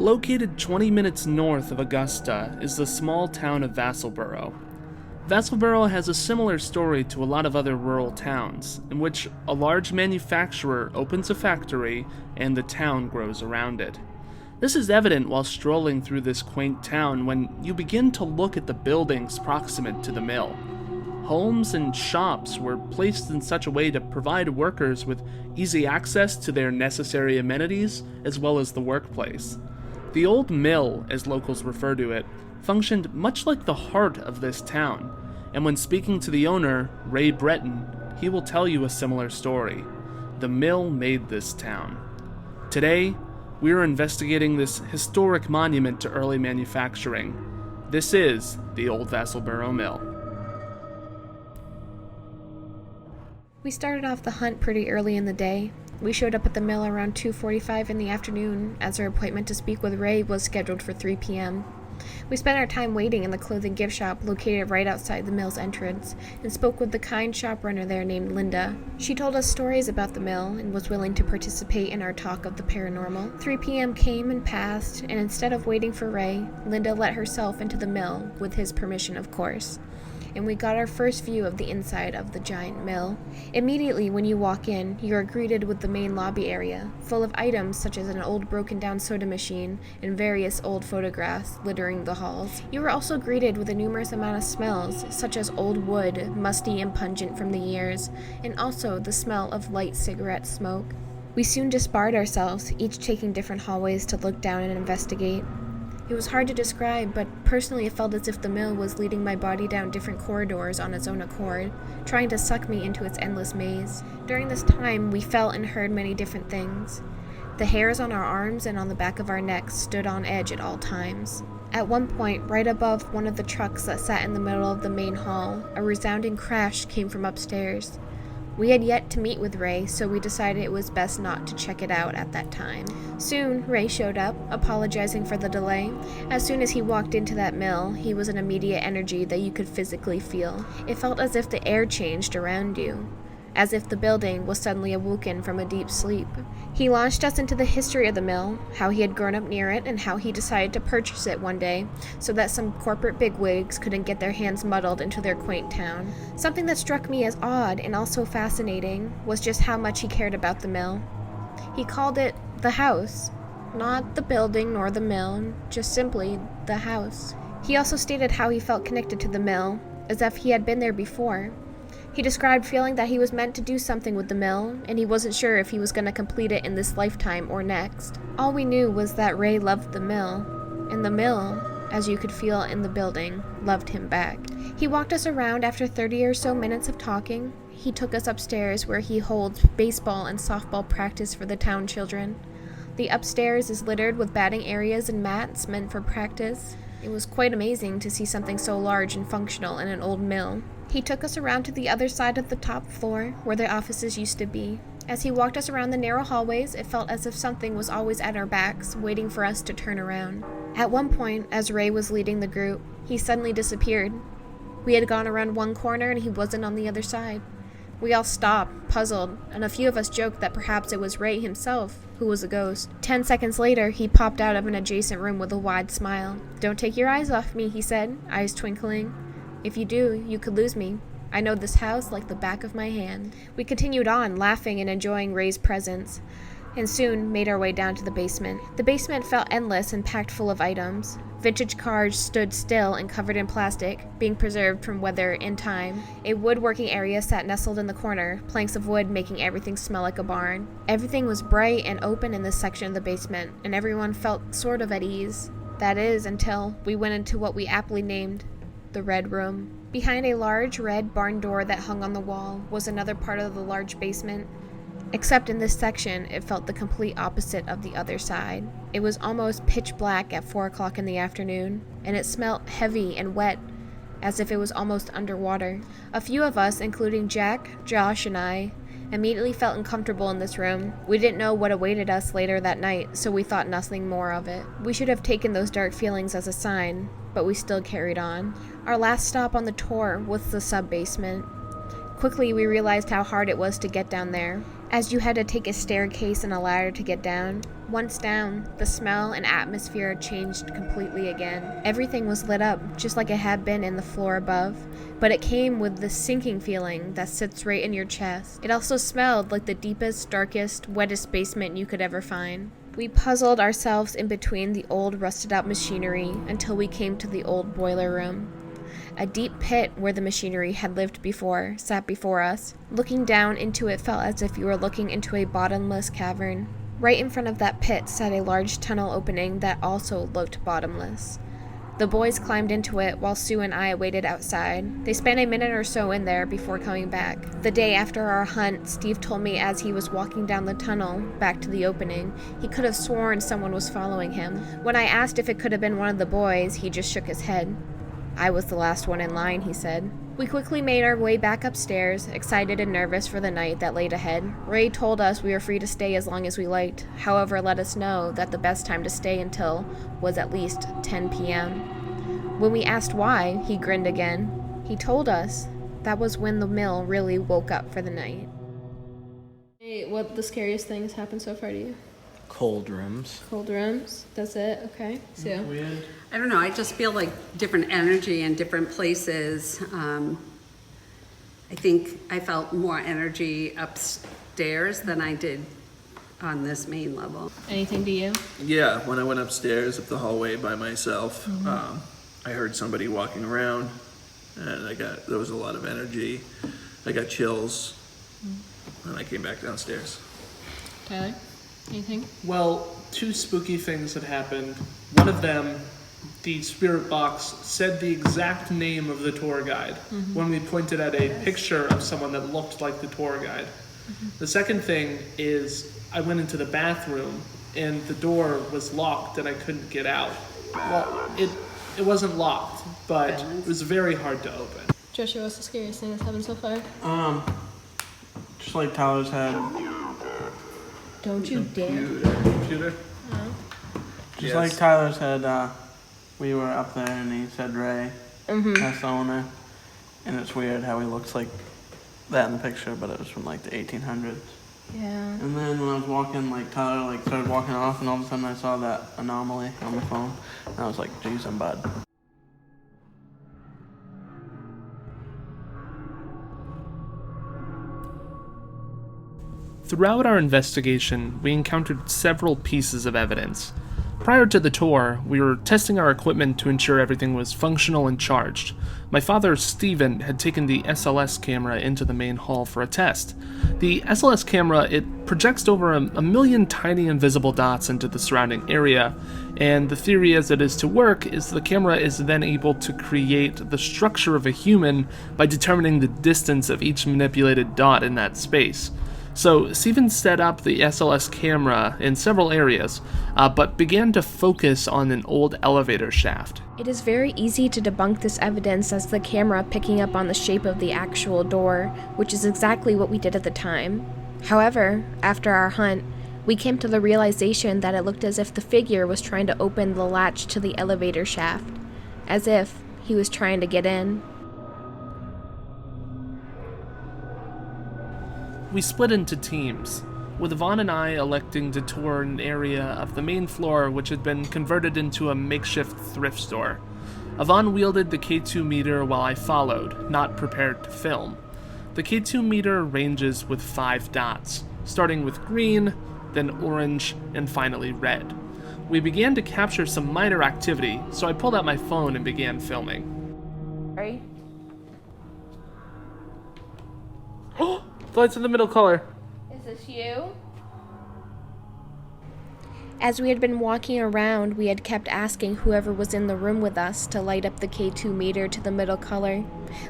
Located 20 minutes north of Augusta is the small town of Vassalboro. Vassalboro has a similar story to a lot of other rural towns, in which a large manufacturer opens a factory and the town grows around it. This is evident while strolling through this quaint town when you begin to look at the buildings proximate to the mill. Homes and shops were placed in such a way to provide workers with easy access to their necessary amenities as well as the workplace. The Olde Mill, as locals refer to it, functioned much like the heart of this town, and when speaking to the owner, Ray Breton, he will tell you a similar story. The mill made this town. Today, we are investigating this historic monument to early manufacturing. This is the Old Vassalboro Mill. We started off the hunt pretty early in the day. We showed up at the mill around 2:45 in the afternoon, as our appointment to speak with Ray was scheduled for 3 p.m. We spent our time waiting in the clothing gift shop located right outside the mill's entrance, and spoke with the kind shop runner there named Linda. She told us stories about the mill and was willing to participate in our talk of the paranormal. 3 p.m. came and passed, and instead of waiting for Ray, Linda let herself into the mill, with his permission of course. And we got our first view of the inside of the giant mill. Immediately when you walk in, you are greeted with the main lobby area, full of items such as an old broken down soda machine and various old photographs littering the halls. You are also greeted with a numerous amount of smells, such as old wood, musty and pungent from the years, and also the smell of light cigarette smoke. We soon disbarred ourselves, each taking different hallways to look down and investigate. It was hard to describe, but personally it felt as if the mill was leading my body down different corridors on its own accord, trying to suck me into its endless maze. During this time, we felt and heard many different things. The hairs on our arms and on the back of our necks stood on edge at all times. At one point, right above one of the trucks that sat in the middle of the main hall, a resounding crash came from upstairs. We had yet to meet with Ray, so we decided it was best not to check it out at that time. Soon, Ray showed up, apologizing for the delay. As soon as he walked into that mill, he was an immediate energy that you could physically feel. It felt as if the air changed around you, as if the building was suddenly awoken from a deep sleep. He launched us into the history of the mill, how he had grown up near it, and how he decided to purchase it one day so that some corporate bigwigs couldn't get their hands muddled into their quaint town. Something that struck me as odd and also fascinating was just how much he cared about the mill. He called it the house, not the building nor the mill, just simply the house. He also stated how he felt connected to the mill, as if he had been there before. He described feeling that he was meant to do something with the mill, and he wasn't sure if he was going to complete it in this lifetime or next. All we knew was that Ray loved the mill, and the mill, as you could feel in the building, loved him back. He walked us around after 30 or so minutes of talking. He took us upstairs where he holds baseball and softball practice for the town children. The upstairs is littered with batting areas and mats meant for practice. It was quite amazing to see something so large and functional in an old mill. He took us around to the other side of the top floor, where the offices used to be. As he walked us around the narrow hallways, it felt as if something was always at our backs, waiting for us to turn around. At one point, as Ray was leading the group, he suddenly disappeared. We had gone around one corner and he wasn't on the other side. We all stopped, puzzled, and a few of us joked that perhaps it was Ray himself, who was a ghost. 10 seconds later, he popped out of an adjacent room with a wide smile. "Don't take your eyes off me," he said, eyes twinkling. "If you do, you could lose me. I know this house like the back of my hand." We continued on, laughing and enjoying Ray's presence, and soon made our way down to the basement. The basement felt endless and packed full of items. Vintage cars stood still and covered in plastic, being preserved from weather and time. A woodworking area sat nestled in the corner, planks of wood making everything smell like a barn. Everything was bright and open in this section of the basement, and everyone felt sort of at ease. That is, until we went into what we aptly named the Red Room. Behind a large red barn door that hung on the wall was another part of the large basement. Except in this section, it felt the complete opposite of the other side. It was almost pitch black at 4 o'clock in the afternoon, and it smelt heavy and wet, as if it was almost underwater. A few of us, including Jack, Josh, and I, immediately felt uncomfortable in this room. We didn't know what awaited us later that night, so we thought nothing more of it. We should have taken those dark feelings as a sign, but we still carried on. Our last stop on the tour was the sub-basement. Quickly, we realized how hard it was to get down there. as you had to take a staircase and a ladder to get down. Once down, the smell and atmosphere changed completely again. Everything was lit up, just like it had been in the floor above, but it came with the sinking feeling that sits right in your chest. It also smelled like the deepest, darkest, wettest basement you could ever find. We puzzled ourselves in between the old rusted-out machinery until we came to the old boiler room. A deep pit where the machinery had lived before sat before us. Looking down into it felt as if you were looking into a bottomless cavern. Right in front of that pit sat a large tunnel opening that also looked bottomless. The boys climbed into it while Sue and I waited outside. They spent a minute or so in there before coming back. The day after our hunt, Steve told me as he was walking down the tunnel back to the opening, he could have sworn someone was following him. When I asked if it could have been one of the boys, he just shook his head. I was the last one in line, he said. We quickly made our way back upstairs, excited and nervous for the night that laid ahead. Ray told us we were free to stay as long as we liked, however let us know that the best time to stay until was at least 10 p.m. When we asked why, he grinned again. He told us that was when the mill really woke up for the night. Hey, what the scariest things happened so far to you? Cold rooms. Cold rooms? That's it? Okay. Sue? Weird. I don't know, I just feel like different energy in different places. I think I felt more energy upstairs than I did on this main level. Anything to you? Yeah, when I went upstairs up the hallway by myself, I heard somebody walking around, and there was a lot of energy. I got chills, and I came back downstairs. Tyler? Anything? Well, two spooky things had happened. One of them, the spirit box said the exact name of the tour guide when we pointed at a picture of someone that looked like the tour guide. The second thing is I went into the bathroom and the door was locked and I couldn't get out. Well, it wasn't locked, but it was very hard to open. Joshua, what's the scariest thing that's happened so far? Just like Tyler's had. Don't you dare. Computer? Just Yes. like Tyler's had, we were up there and he said Ray. That's the owner. And it's weird how he looks like that in the picture, but it was from like the 1800s. Yeah. And then when I was walking, like Tyler like started walking off, and all of a sudden I saw that anomaly on the phone. And I was like, geez, I'm bad. Throughout our investigation, we encountered several pieces of evidence. Prior to the tour, we were testing our equipment to ensure everything was functional and charged. My father, Stephen, had taken the SLS camera into the main hall for a test. The SLS camera, it projects over a million tiny invisible dots into the surrounding area, and the theory as it is to work is the camera is then able to create the structure of a human by determining the distance of each manipulated dot in that space. So Stephen set up the SLS camera in several areas, but began to focus on an old elevator shaft. It is very easy to debunk this evidence as the camera picking up on the shape of the actual door, which is exactly what we did at the time. However, after our hunt, we came to the realization that it looked as if the figure was trying to open the latch to the elevator shaft, as if he was trying to get in. We split into teams, with Yvonne and I electing to tour an area of the main floor which had been converted into a makeshift thrift store. Yvonne wielded the K2 meter while I followed, not prepared to film. The K2 meter ranges with 5 dots, starting with green, then orange, and finally red. We began to capture some minor activity, so I pulled out my phone and began filming. Sorry? Oh! The light's in the middle color. Is this you? As we had been walking around, we had kept asking whoever was in the room with us to light up the K2 meter to the middle color.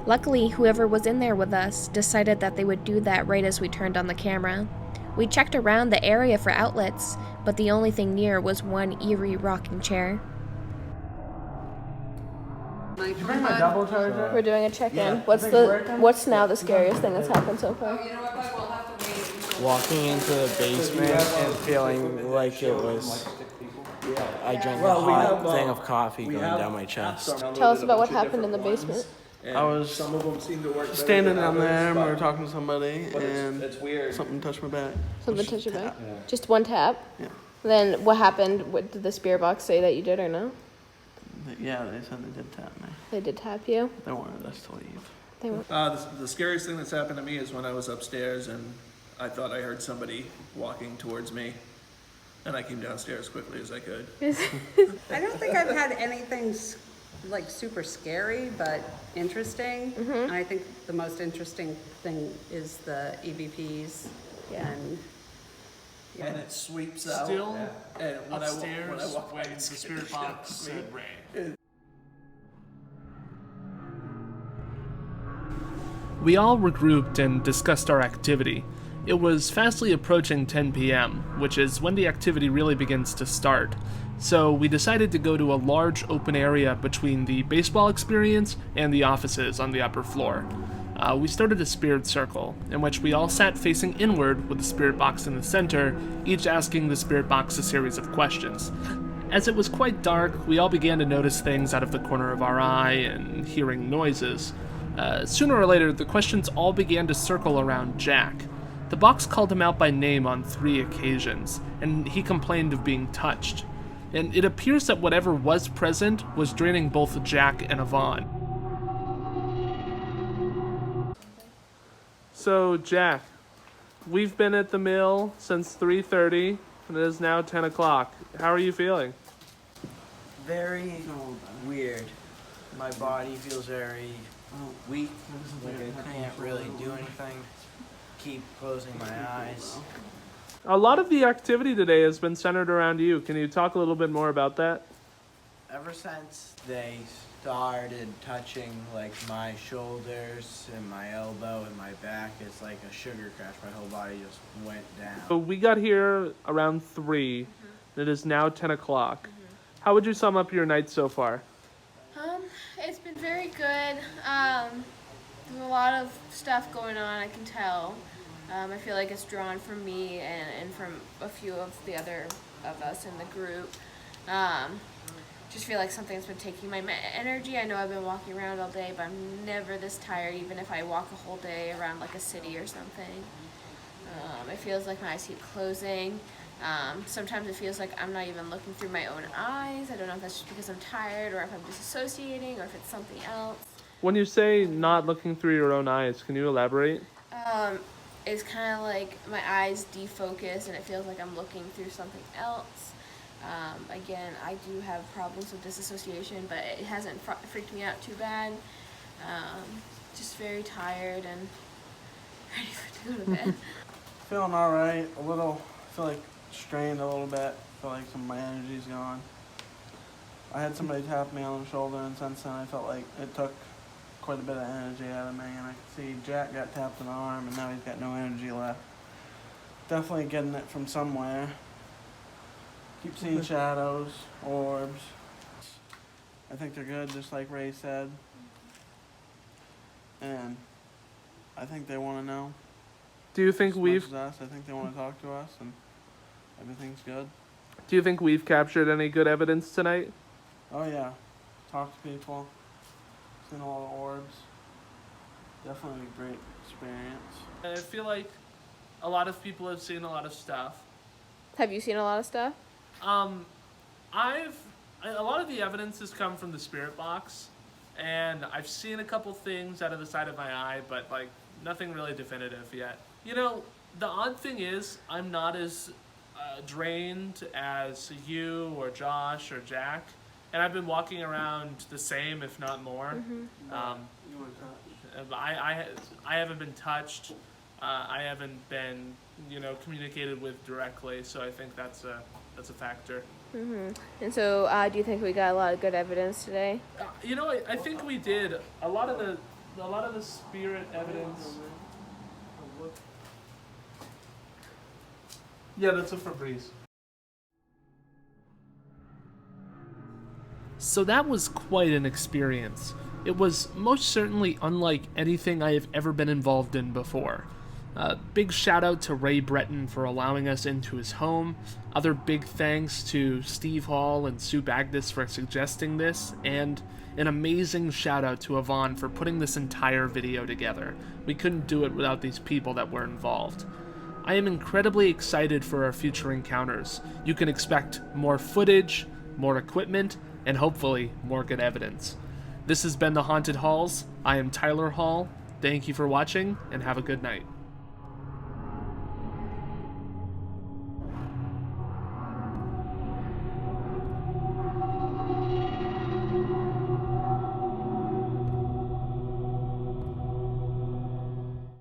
Luckily, whoever was in there with us decided that they would do that right as we turned on the camera. We checked around the area for outlets, but the only thing near was one eerie rocking chair. Did you bring my double charger? We're doing a check-in. Yeah. What's now the scariest thing that's happened so far? Walking into the basement and feeling like it was, I drank a hot thing of coffee going down my chest. Tell us about what happened in the basement. And I was some of them seem to work better standing than down others, there and we but- were talking to somebody, but and it's weird. something touched my back. Something touched your back? Just one tap? Yeah. Then what happened? What, did the spirit box say that you did or no? Yeah, they said they did tap me. They did tap you? They wanted us to leave. They were. The scariest thing that's happened to me is when I was upstairs and I thought I heard somebody walking towards me, and I came downstairs quickly as I could. I don't think I've had anything like super scary, but interesting. And I think the most interesting thing is the EVPs. Yeah. And And it sweeps out. Still And when upstairs I walk when back, the spirit box said Ray. We all regrouped and discussed our activity. It was fastly approaching 10 p.m., which is when the activity really begins to start. So we decided to go to a large open area between the baseball experience and the offices on the upper floor. We started a spirit circle, in which we all sat facing inward with the spirit box in the center, each asking the spirit box a series of questions. As it was quite dark, we all began to notice things out of the corner of our eye and hearing noises. Sooner or later, the questions all began to circle around Jack. The box called him out by name on 3 occasions, and he complained of being touched. And it appears that whatever was present was draining both Jack and Yvonne. So, Jack, we've been at the mill since 3:30, and it is now 10 o'clock. How are you feeling? Very weird. My body feels very weak. Like I can't really do anything. Keep closing my eyes. A lot of the activity today has been centered around you. Can you talk a little bit more about that? Ever since they started touching like my shoulders and my elbow and my back, it's like a sugar crash. My whole body just went So down. we got here around 3, and it is now 10 o'clock. How would you sum up your night so far? It's been very good. There's a lot of stuff going on, I can tell. I feel like it's drawn from me and from a few of the other of us in the group. Just feel like something's been taking my energy. I know I've been walking around all day, but I'm never this tired, even if I walk a whole day around like a city or something. It feels like my eyes keep closing. Sometimes it feels like I'm not even looking through my own eyes. I don't know if that's just because I'm tired or if I'm disassociating or if it's something else. When you say not looking through your own eyes, can you elaborate? It's kind of like my eyes defocus and it feels like I'm looking through something else. Again, I do have problems with disassociation, but it hasn't freaked me out too bad. Just very tired and ready to go to bed. Feeling alright, a little, feel like strained a little bit, feel like some of my energy's gone. I had somebody tap me on the shoulder, and since then I felt like it took quite a bit of energy out of me, and I could see Jack got tapped in the arm and now he's got no energy left. Definitely getting it from somewhere. Keep seeing shadows, orbs. I think they're good, just like Ray said. And I think they want to know. Do you think As much we've as us. I think they want to talk to us, and everything's good. captured any good evidence tonight? Oh yeah, talk to people, seen all the orbs. Definitely a great experience. I feel like a lot of people have seen a lot of stuff. Have you seen a lot of stuff? A lot of the evidence has come from the spirit box, and I've seen a couple things out of the side of my eye, but like nothing really definitive yet. You know, the odd thing is I'm not as drained as you or Josh or Jack, and I've been walking around the same, if not more. You were touched. I haven't been touched. I haven't been, communicated with directly, so I think that's a factor. And so, do you think we got a lot of good evidence today? I think we did. A lot of the spirit evidence. Yeah, that's a Febreze. So that was quite an experience. It was most certainly unlike anything I have ever been involved in before. Big shout out to Ray Breton for allowing us into his home. Other big thanks to Steve Hall and Sue Bagdis for suggesting this, and an amazing shout out to Yvonne for putting this entire video together. We couldn't do it without these people that were involved. I am incredibly excited for our future encounters. You can expect more footage, more equipment, and hopefully more good evidence. This has been The Haunted Halls. I am Tyler Hall. Thank you for watching, and have a good night.